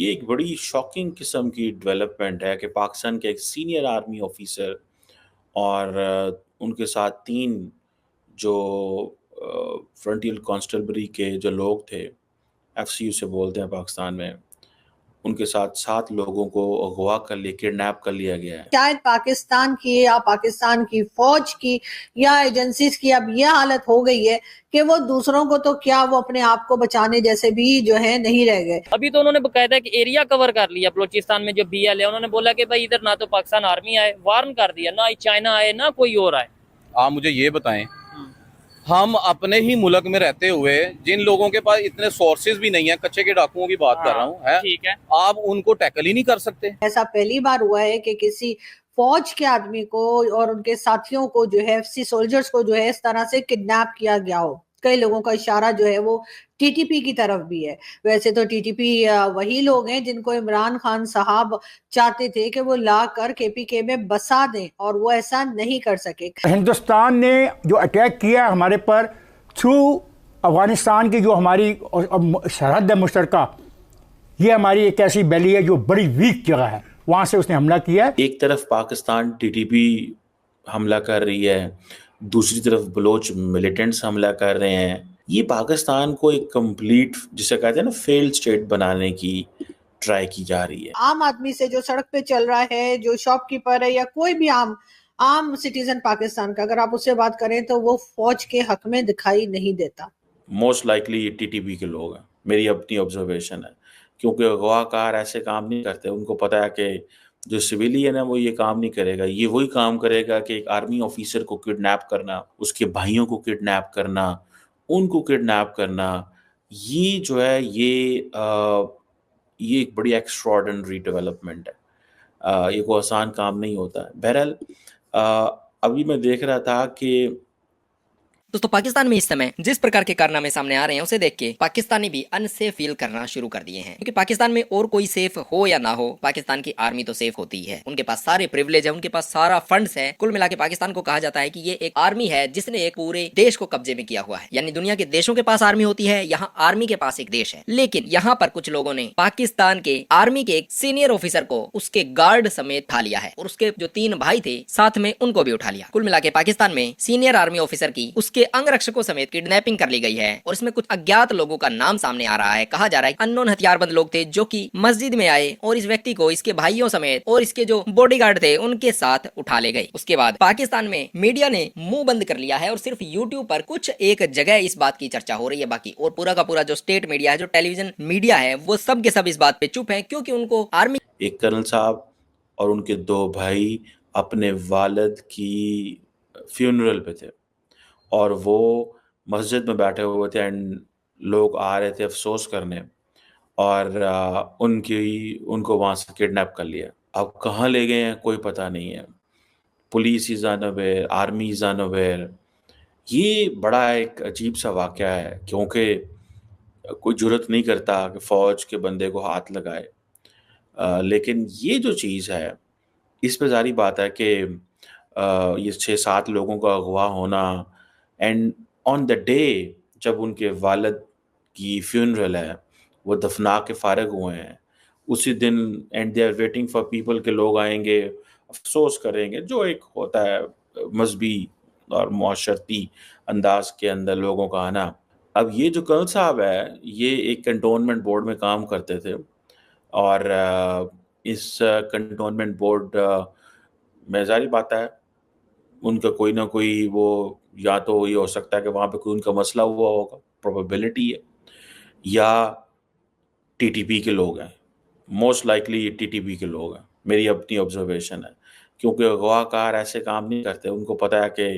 یہ ایک بڑی شاکنگ قسم کی ڈیولپمنٹ ہے کہ پاکستان کے ایک سینئر آرمی آفیسر اور ان کے ساتھ 3 جو فرنٹیئر کانسٹیبلری کے جو لوگ تھے، FCU سے بولتے ہیں پاکستان میں، ان کے ساتھ 7 لوگوں کو اغوا کر لیا، کڈنیپ کر لیا گیا ہے۔ شاید پاکستان کی یا پاکستان کی فوج کی یا ایجنسیز کی اب یہ حالت ہو گئی ہے کہ وہ دوسروں کو تو کیا، وہ اپنے آپ کو بچانے جیسے بھی جو ہے نہیں رہ گئے۔ ابھی تو انہوں نے باقاعدہ ایک ایریا کور کر لیا بلوچستان میں جو BL ہے، انہوں نے بولا کہ بھائی ادھر نہ تو پاکستان آرمی آئے، وارن کر دیا، نہ چائنا آئے نہ کوئی اور آئے۔ آپ مجھے یہ بتائیں، ہم اپنے ہی ملک میں رہتے ہوئے جن لوگوں کے پاس اتنے سورسز بھی نہیں ہیں، کچے کے ڈاکوؤں کی بات کر رہا ہوں، ٹھیک ہے، آپ ان کو ٹیکل ہی نہیں کر سکتے؟ ایسا پہلی بار ہوا ہے کہ کسی فوج کے آدمی کو اور ان کے ساتھیوں کو جو ہے FC سولجرز کو جو ہے اس طرح سے کڈنیپ کیا گیا ہو۔ کئی لوگوں کا اشارہ جو ہے وہ TTP کی طرف بھی ہے۔ ویسے تو TTP وہی لوگ ہیں جن کو عمران خان صاحب چاہتے تھے کہ وہ لا کر KPK میں بسا دیں، اور وہ ایسا نہیں کر سکے۔ ہندوستان نے جو اٹیک کیا ہمارے پر تھرو افغانستان کی جو ہماری سرحد ہے مشترکہ، یہ ہماری ایک ایسی بیلی ہے جو بڑی ویک جگہ ہے، وہاں سے اس نے حملہ کیا ہے۔ ایک طرف پاکستان TTP حملہ کر رہی ہے، دوسری طرف بلوچ ملیٹنٹس حملہ کر رہے ہیں۔ یہ پاکستان کو ایک کمپلیٹ، جسے کہتے ہیں نا، فیلڈ اسٹیٹ بنانے کی ٹرائی کی جا رہی ہے۔ عام آدمی سے جو سڑک پہ چل رہا ہے، جو شاپ کیپر ہے یا کوئی بھی عام سٹیزن پاکستان کا، اگر آپ اس سے بات کریں تو وہ فوج کے حق میں دکھائی نہیں دیتا۔ موسٹ لائکلی یہ TTP کے لوگ ہیں، میری اپنی آبزرویشن ہے، کیونکہ اغوا کار ایسے کام نہیں کرتے۔ ان کو پتہ ہے کہ جو سویلین ہے وہ یہ کام نہیں کرے گا، یہ وہی کام کرے گا کہ ایک آرمی آفیسر کو کڈنیپ کرنا، اس کے بھائیوں کو کڈنیپ کرنا، ان کو کڈنیپ کرنا۔ یہ جو ہے یہ ایک بڑی ایکسٹراڈنری ڈیولپمنٹ ہے، یہ کوئی آسان کام نہیں ہوتا ہے۔ بہرحال ابھی میں دیکھ رہا تھا کہ دوستو پاکستان میں اس سمے جس پرکار کے کارنامے سامنے آ رہے ہیں اسے دیکھ کے پاکستانی بھی ان سیف فیل کرنا شروع کر دیے ہیں، کیونکہ پاکستان میں اور کوئی سیف ہو یا نہ ہو، پاکستان کی آرمی تو سیف ہوتی ہے۔ ان کے پاس سارے پریویلیج ہیں، ان کے پاس سارا فنڈز ہے۔ کل ملا کے پاکستان کو کہا جاتا ہے کہ یہ ایک آرمی ہے جس نے ایک پورے دیش کو قبضے میں کیا ہوا ہے، یعنی دنیا کے دیشوں کے پاس آرمی ہوتی ہے، یہاں آرمی کے پاس ایک دیش ہے۔ لیکن یہاں پر کچھ لوگوں نے پاکستان کے آرمی کے ایک سینئر آفیسر کو اس کے گارڈ سمیت اٹھا لیا ہے، اور اس کے جو 3 بھائی تھے ساتھ میں ان کو بھی اٹھا لیا۔ کل ملا کے پاکستان میں سینئر آرمی آفیسر کی اس کے انگ رکشکوں سمیت کڈنیپنگ کر لی گئی ہے، اور اس میں کچھ اگیات لوگوں کا نام سامنے آ رہا ہے۔ کہا جا رہا ہے انون ہتھیار بند لوگ تھے جو کہ مسجد میں آئے اور اس ویکتی کو اس کے بھائیوں سمیت اور اس کے جو باڈی گارڈ تھے ان کے ساتھ اٹھا لے گئے۔ اس کے بعد پاکستان میں میڈیا نے منہ بند کر لیا ہے، اور صرف YouTube پر کچھ ایک جگہ اس بات کی چرچا ہو رہی ہے، باقی اور پورا کا پورا جو اسٹیٹ میڈیا ہے، جو ٹیلی ویژن میڈیا ہے، وہ سب کے سب اس بات پہ چپ ہیں، کیونکہ ان کو آرمی ایک کرنل صاحب اور ان کے 2 بھائی اپنے والد کی فیونرل پہ تھے، اور وہ مسجد میں بیٹھے ہوئے تھے، اینڈ لوگ آ رہے تھے افسوس کرنے، اور ان کو وہاں سے کڈنیپ کر لیا۔ اب کہاں لے گئے ہیں کوئی پتہ نہیں ہے۔ Police is unaware, army is unaware. یہ بڑا ایک عجیب سا واقعہ ہے، کیونکہ کوئی جرت نہیں کرتا کہ فوج کے بندے کو ہاتھ لگائے، لیکن یہ جو چیز ہے اس پہ ظاہری بات ہے کہ یہ 6-7 لوگوں کا اغوا ہونا، اینڈ آن دا ڈے جب ان کے والد کی فیونرل ہے، وہ دفنا کے فارغ ہوئے ہیں، اسی دن and they are waiting for people کہ لوگ آئیں گے، افسوس کریں گے، جو ایک ہوتا ہے مذہبی اور معاشرتی انداز کے اندر لوگوں کا آنا۔ اب یہ جو کرنل صاحب ہے، یہ ایک کنٹونمنٹ بورڈ میں کام کرتے تھے، اور اس کنٹونمنٹ بورڈ میں ظاہری بات ہے ان کا کوئی نہ کوئی وہ، یا تو یہ ہو سکتا ہے کہ وہاں پہ کوئی ان کا مسئلہ ہوا ہوگا، پروبیبلٹی ہے، یا TTP کے لوگ ہیں، موسٹ لائکلی TTP کے لوگ ہیں، میری اپنی آبزرویشن ہے، کیونکہ اغوا کار ایسے کام نہیں کرتے۔ ان کو پتہ ہے کہ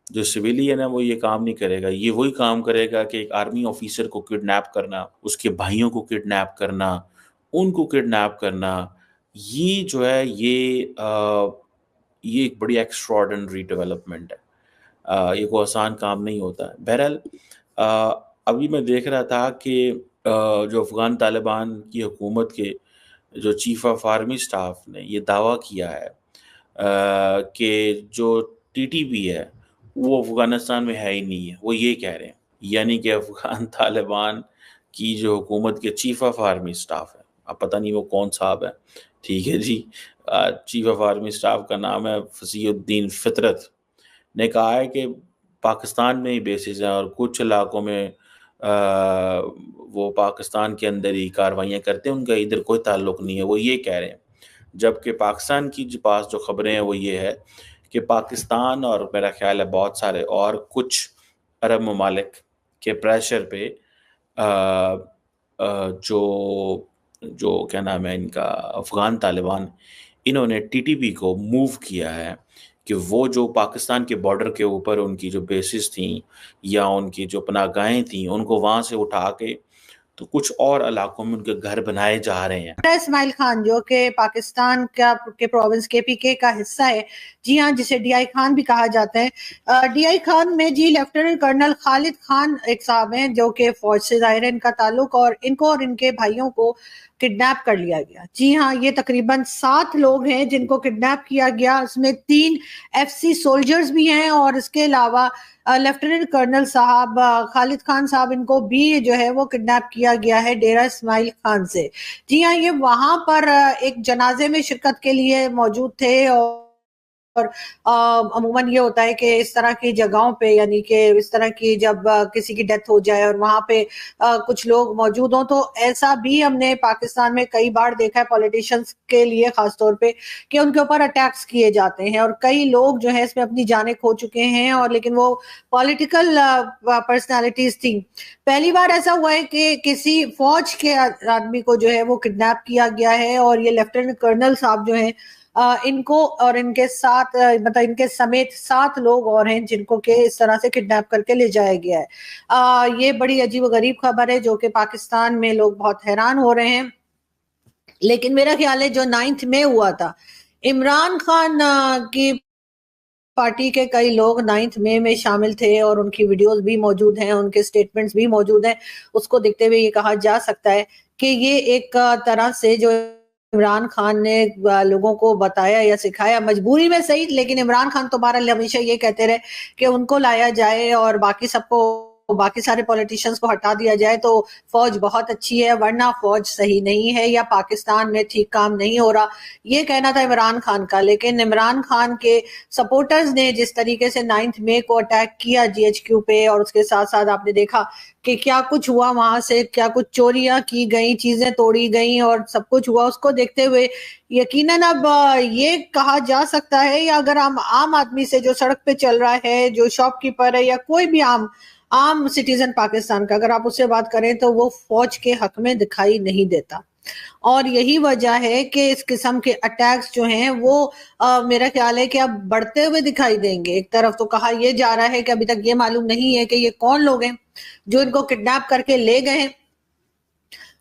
جو سویلین ہے وہ یہ کام نہیں کرے گا، یہ وہی کام کرے گا کہ ایک آرمی آفیسر کو کڈنیپ کرنا، اس کے بھائیوں کو کڈنیپ کرنا، ان کو کڈنیپ کرنا۔ یہ جو ہے یہ ایک بڑی ایکسٹراڈنری ڈیولپمنٹ ہے، یہ کوئی آسان کام نہیں ہوتا ہے۔ بہرحال ابھی میں دیکھ رہا تھا کہ جو افغان طالبان کی حکومت کے جو چیف آف آرمی اسٹاف نے یہ دعویٰ کیا ہے کہ جو TTP ہے وہ افغانستان میں ہے ہی نہیں ہے، وہ یہ کہہ رہے ہیں، یعنی کہ افغان طالبان کی جو حکومت کے چیف آف آرمی اسٹاف ہے، اب پتہ نہیں وہ کون صاحب ہے, ٹھیک ہے جی, چیف آف آرمی اسٹاف کا نام ہے فصیح الدین فطرت, نے کہا ہے کہ پاکستان میں ہی بیسز ہیں اور کچھ علاقوں میں وہ پاکستان کے اندر ہی کارروائیاں کرتے ہیں, ان کا ادھر کوئی تعلق نہیں ہے, وہ یہ کہہ رہے ہیں. جبکہ پاکستان کی پاس جو خبریں ہیں وہ یہ ہے کہ پاکستان اور میرا خیال ہے بہت سارے اور کچھ عرب ممالک کے پریشر پہ جو کیا نام ہے ان کا, افغان طالبان, انہوں نے ٹی ٹی پی کو موو کیا ہے کہ وہ جو پاکستان کے بارڈر کے اوپر ان کی جو بیسز تھیں یا ان کی جو پناہ گاہیں تھیں ان کو وہاں سے اٹھا کے تو کچھ اور علاقوں میں ان کے گھر بنائے جا رہے ہیں. اسماعیل خان جو کہ پاکستان کے پروونس کے پی کے کا حصہ ہے, جی ہاں, جسے ڈی آئی خان بھی کہا جاتا ہے. ڈی آئی خان میں جی لیفٹیننٹ کرنل خالد خان ایک صاحب ہیں جو کہ فوج سے ظاہر ہے ان کا تعلق, اور ان کو اور ان کے بھائیوں کو کڈنیپ کر لیا گیا. جی ہاں, یہ تقریباً 7 لوگ ہیں جن کو کڈنیپ کیا گیا, اس میں 3 ایف سی سولجرز بھی ہیں, اور اس کے علاوہ لیفٹیننٹ کرنل صاحب خالد خان صاحب, ان کو بھی جو ہے وہ کڈنیپ کیا گیا ہے ڈیرہ اسماعیل خان سے. جی ہاں, یہ وہاں پر ایک جنازے میں شرکت کے لیے موجود تھے, اور عموماً یہ ہوتا ہے کہ اس طرح کی جگہوں پہ, یعنی کہ اس طرح کی جب کسی کی ڈیتھ ہو جائے اور وہاں پہ کچھ لوگ موجود ہوں, تو ایسا بھی ہم نے پاکستان میں کئی بار دیکھا ہے پولیٹیشنز کے لیے خاص طور پہ, کہ ان کے اوپر اٹیکس کیے جاتے ہیں, اور کئی لوگ جو ہے اس میں اپنی جانیں کھو چکے ہیں, اور لیکن وہ پولیٹیکل پرسنالٹیز تھیں. پہلی بار ایسا ہوا ہے کہ کسی فوج کے آدمی کو جو ہے وہ کڈنیپ کیا گیا ہے, اور یہ لیفٹیننٹ کرنل صاحب جو ہیں ان کو اور ان کے ساتھ مطلب ان کے سمیت 7 لوگ اور ہیں جن کو کہ اس طرح سے کڈنیپ کر کے لے جایا گیا ہے. یہ بڑی عجیب و غریب خبر ہے جو کہ پاکستان میں لوگ بہت حیران ہو رہے ہیں. لیکن میرا خیال ہے جو 9 مئی ہوا تھا, عمران خان کی پارٹی کے کئی لوگ 9 مئی میں شامل تھے, اور ان کی ویڈیوز بھی موجود ہیں, ان کے سٹیٹمنٹس بھی موجود ہیں. اس کو دیکھتے ہوئے یہ کہا جا سکتا ہے کہ یہ ایک طرح سے جو عمران خان نے لوگوں کو بتایا یا سکھایا, مجبوری میں صحیح, لیکن عمران خان تو بہرحال ہمیشہ یہ کہتے رہے کہ ان کو لایا جائے اور باقی سارے پولیٹیشنز کو ہٹا دیا جائے تو فوج بہت اچھی ہے, ورنہ فوج صحیح نہیں ہے یا پاکستان میں ٹھیک کام نہیں ہو رہا, یہ کہنا تھا عمران خان کا. لیکن عمران خان کے سپورٹرز نے جس طریقے سے 9 مئی کو اٹیک کیا جی ایچ کیو پہ, اور اس کے ساتھ ساتھ آپ نے دیکھا کہ کیا کچھ ہوا وہاں سے, کیا کچھ چوریاں کی گئیں, چیزیں توڑی گئیں اور سب کچھ ہوا, اس کو دیکھتے ہوئے یقیناً اب یہ کہا جا سکتا ہے, یا اگر ہم عام آدمی سے جو سڑک پہ چل رہا ہے, جو شاپ کیپر ہے, یا کوئی بھی عام سٹیزن پاکستان کا, اگر آپ اس سے بات کریں تو وہ فوج کے حق میں دکھائی نہیں دیتا. اور یہی وجہ ہے کہ اس قسم کے اٹیکس جو ہیں وہ میرا خیال ہے کہ اب بڑھتے ہوئے دکھائی دیں گے. ایک طرف تو کہا یہ جا رہا ہے کہ ابھی تک یہ معلوم نہیں ہے کہ یہ کون لوگ ہیں جو ان کو کڈنیپ کر کے لے گئے ہیں,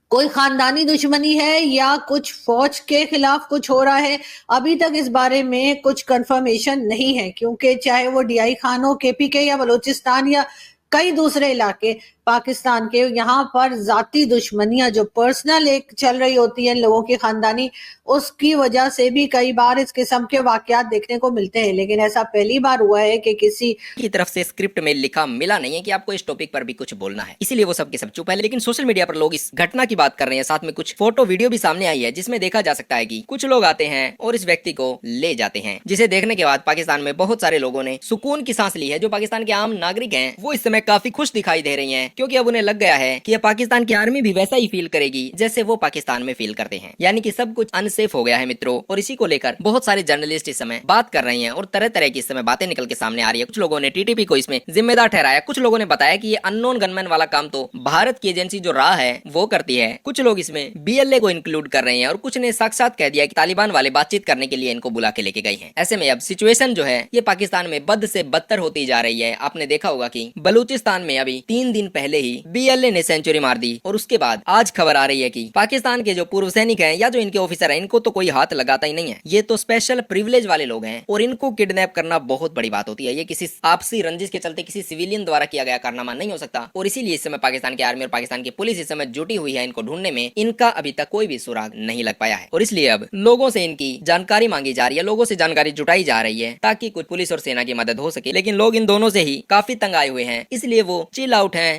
کوئی خاندانی دشمنی ہے یا کچھ فوج کے خلاف کچھ ہو رہا ہے. ابھی تک اس بارے میں کچھ کنفرمیشن نہیں ہے, کیونکہ چاہے وہ ڈی آئی خان ہو, کے پی کے یا بلوچستان یا کئی دوسرے علاقے پاکستان کے, یہاں پر ذاتی دشمنیاں جو پرسنل ایک چل رہی ہوتی ہیں لوگوں کی خاندانی, اس کی وجہ سے بھی کئی بار اس قسم کے واقعات دیکھنے کو ملتے ہیں. لیکن ایسا پہلی بار ہوا ہے کہ کسی کی طرف سے اسکرپٹ میں لکھا ملا نہیں ہے کہ آپ کو اس ٹاپک پر بھی کچھ بولنا ہے, اسی لیے وہ سب کے سب چپ ہے. لیکن سوشل میڈیا پر لوگ اس گھٹنا کی بات کر رہے ہیں, ساتھ میں کچھ فوٹو ویڈیو بھی سامنے آئی ہے جس میں دیکھا جا سکتا ہے کہ کچھ لوگ آتے ہیں اور اس ویکتی کو لے جاتے ہیں, جسے دیکھنے کے بعد پاکستان میں بہت سارے لوگوں نے سکون کی سانس لی ہے. جو پاکستان کے عام ناگرک ہیں وہ اس سمے کافی خوش دکھائی دے رہی ہیں, کیونکہ اب انہیں لگ گیا ہے کہ پاکستان کی آرمی بھی ویسا ہی فیل کرے گی جیسے وہ پاکستان میں فیل کرتے ہیں, یعنی کہ سب کچھ ان سیف ہو گیا ہے متروں. اور اسی کو لے کر بہت سارے جرنلسٹ اس سمے بات کر رہے ہیں اور طرح طرح کی اس سمے باتیں نکل کے سامنے آ رہی ہے. کچھ لوگوں نے ٹی ٹی پی کو اس میں ذمہ دار ٹھہرایا, کچھ لوگوں نے بتایا کہ یہ ان نون گن مین والا کام تو بھارت کی ایجنسی جو راہ ہے وہ کرتی ہے. کچھ لوگ اس میں بی ایل اے کو انکلوڈ کر رہے ہیں, اور کچھ نے ساتھ کہہ دیا کہ طالبان والے بات چیت کرنے کے لیے ان کو بلا کے لے کے گئے ہیں. ایسے میں اب سچویشن جو ہے یہ پاکستان میں بد سے بدتر ہوتی جا رہی ہے. آپ نے دیکھا ہوگا کہ بلوچستان میں ابھی 3 دن پہلے ہی بی ایل اے نے سینچری مار دی, اور اس کے بعد آج خبر آ رہی ہے کہ پاکستان کے جو پورو سینک ہیں یا جو ان کے آفیسر ہیں ان کو تو کوئی ہاتھ لگاتا ہی نہیں ہے. یہ تو اسپیشل پریویلیج والے لوگ ہیں, اور ان کو کڈنیپ کرنا بہت بڑی بات ہوتی ہے. یہ کسی آپسی رنجش کے چلتے کسی سویلین دوارا کیا گیا کارنامہ نہیں ہو سکتا, اور اسی لیے اس سمے پاکستان کی آرمی اور پاکستان کی پولیس اس سمے جٹی ہوئی ہے ان کو ڈھونڈنے میں. ان کا ابھی تک کوئی بھی سراغ نہیں لگ پایا ہے, اور اس لیے اب لوگوں سے ان کی جانکاری مانگی جا رہی ہے, لوگوں سے جانکاری جٹائی جا رہی ہے تاکہ کچھ پولیس اور سینا کی مدد ہو سکے. لیکن لوگ ان دونوں سے ہی کافی تنگ آئے ہوئے ہیں, اس لیے وہ چل آؤٹ ہیں